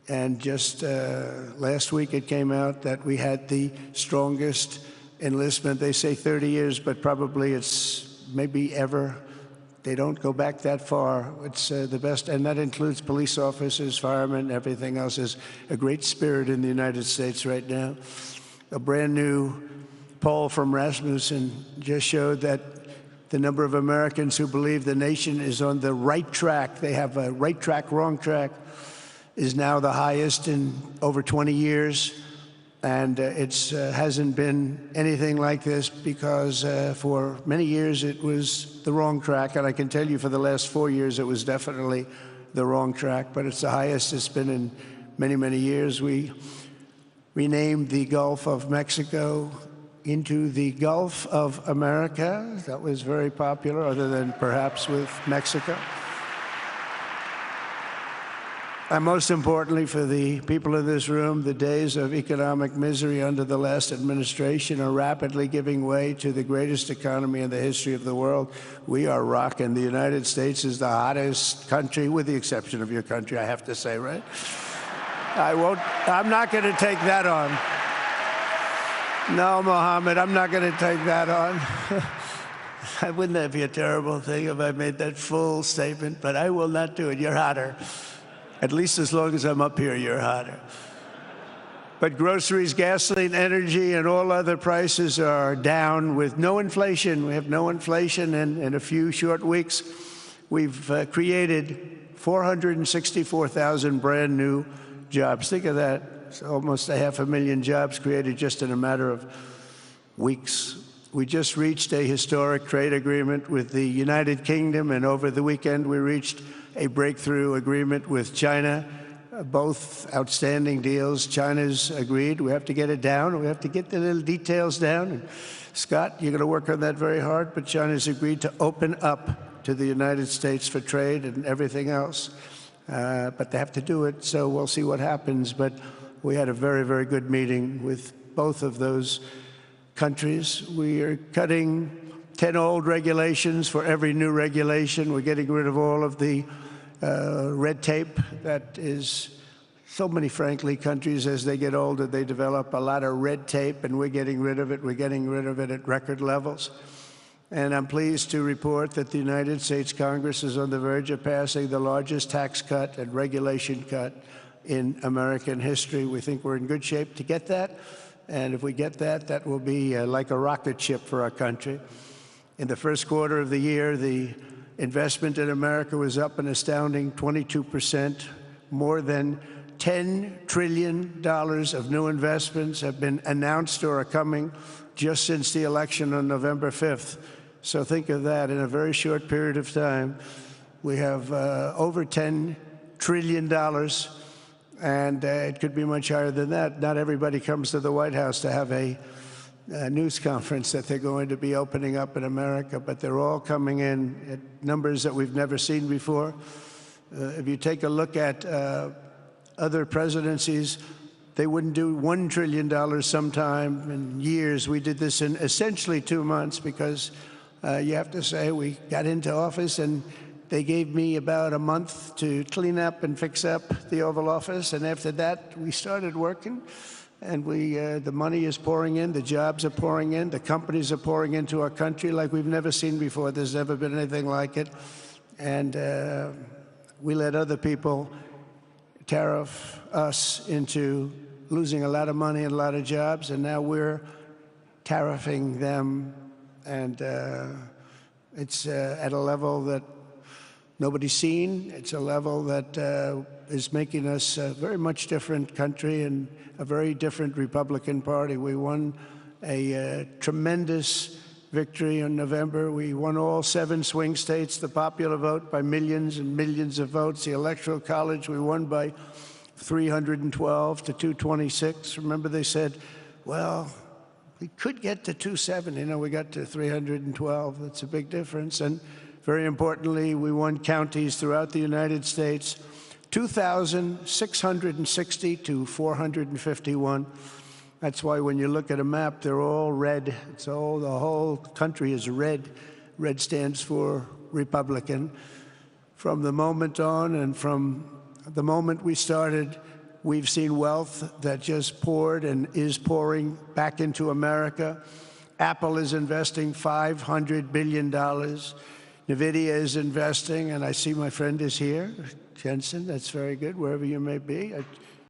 And just last week it came out that we had the strongest enlistment. They say 30 years, but probably it's maybe ever. They don't go back that far. It's the best, and that includes police officers, firemen, everything else. There's a great spirit in the United States right now. A brand new poll from Rasmussen just showed that the number of Americans who believe the nation is on the right track, they have a right track, wrong track, is now the highest in over 20 years. And it hasn't been anything like this because for many years it was the wrong track. And I can tell you for the last 4 years it was definitely the wrong track, but it's the highest it's been in many, many years. We renamed the Gulf of Mexico into the Gulf of America. That was very popular, other than perhaps with Mexico. And most importantly, for the people in this room, the days of economic misery under the last administration are rapidly giving way to the greatest economy in the history of the world. We are rocking. The United States is the hottest country, with the exception of your country, I have to say, right? I'm not going to take that on. No, Mohammed, I'm not going to take that on. Wouldn't that be a terrible thing if I made that full statement? But I will not do it. You're hotter. At least as long as I'm up here, you're hotter. But groceries, gasoline, energy, and all other prices are down with no inflation. We have no inflation, and in a few short weeks, we've created 464,000 brand new jobs. Think of that. It's almost 500,000 jobs created just in a matter of weeks. We just reached a historic trade agreement with the United Kingdom, and over the weekend we reached a breakthrough agreement with China. Both outstanding deals. China's agreed. We have to get it down. We have to get the little details down. And Scott, you're going to work on that very hard, but China's agreed to open up to the United States for trade and everything else. But they have to do it, so we'll see what happens. But we had a very, very good meeting with both of those countries. We are cutting 10 old regulations for every new regulation. We're getting rid of all of the red tape that is so many, frankly, countries, as they get older, they develop a lot of red tape, and we're getting rid of it. We're getting rid of it at record levels. And I'm pleased to report that the United States Congress is on the verge of passing the largest tax cut and regulation cut in American history. We think we're in good shape to get that. And if we get that, that will be like a rocket ship for our country. In the first quarter of the year, the investment in America was up an astounding 22%. More than $10 trillion of new investments have been announced or are coming just since the election on November 5th. So think of that. In a very short period of time, we have over $10 trillion, and it could be much higher than that. Not everybody comes to the White House to have a news conference that they're going to be opening up in America, but they're all coming in at numbers that we've never seen before. If you take a look at other presidencies, they wouldn't do $1 trillion sometime in years. We did this in essentially 2 months because you have to say we got into office and they gave me about a month to clean up and fix up the Oval Office, and after that we started working. And the money is pouring in, the jobs are pouring in, the companies are pouring into our country like we've never seen before. There's never been anything like it. And we let other people tariff us into losing a lot of money and a lot of jobs, and now we're tariffing them. And it's at a level that nobody's seen. It's a level that is making us a very much different country and a very different Republican Party. We won a tremendous victory in November. We won all 7 swing states, the popular vote by millions and millions of votes. The Electoral College, we won by 312 to 226. Remember, they said, well, we could get to 270. No, we got to 312. That's a big difference. And very importantly, we won counties throughout the United States, 2,660 to 451. That's why when you look at a map, they're all red. The whole country is red. Red stands for Republican. From the moment on and from The moment we started, we've seen wealth that just poured and is pouring back into America. Apple is investing $500 billion. NVIDIA is investing, and I see my friend is here, Jensen. That's very good, wherever you may be.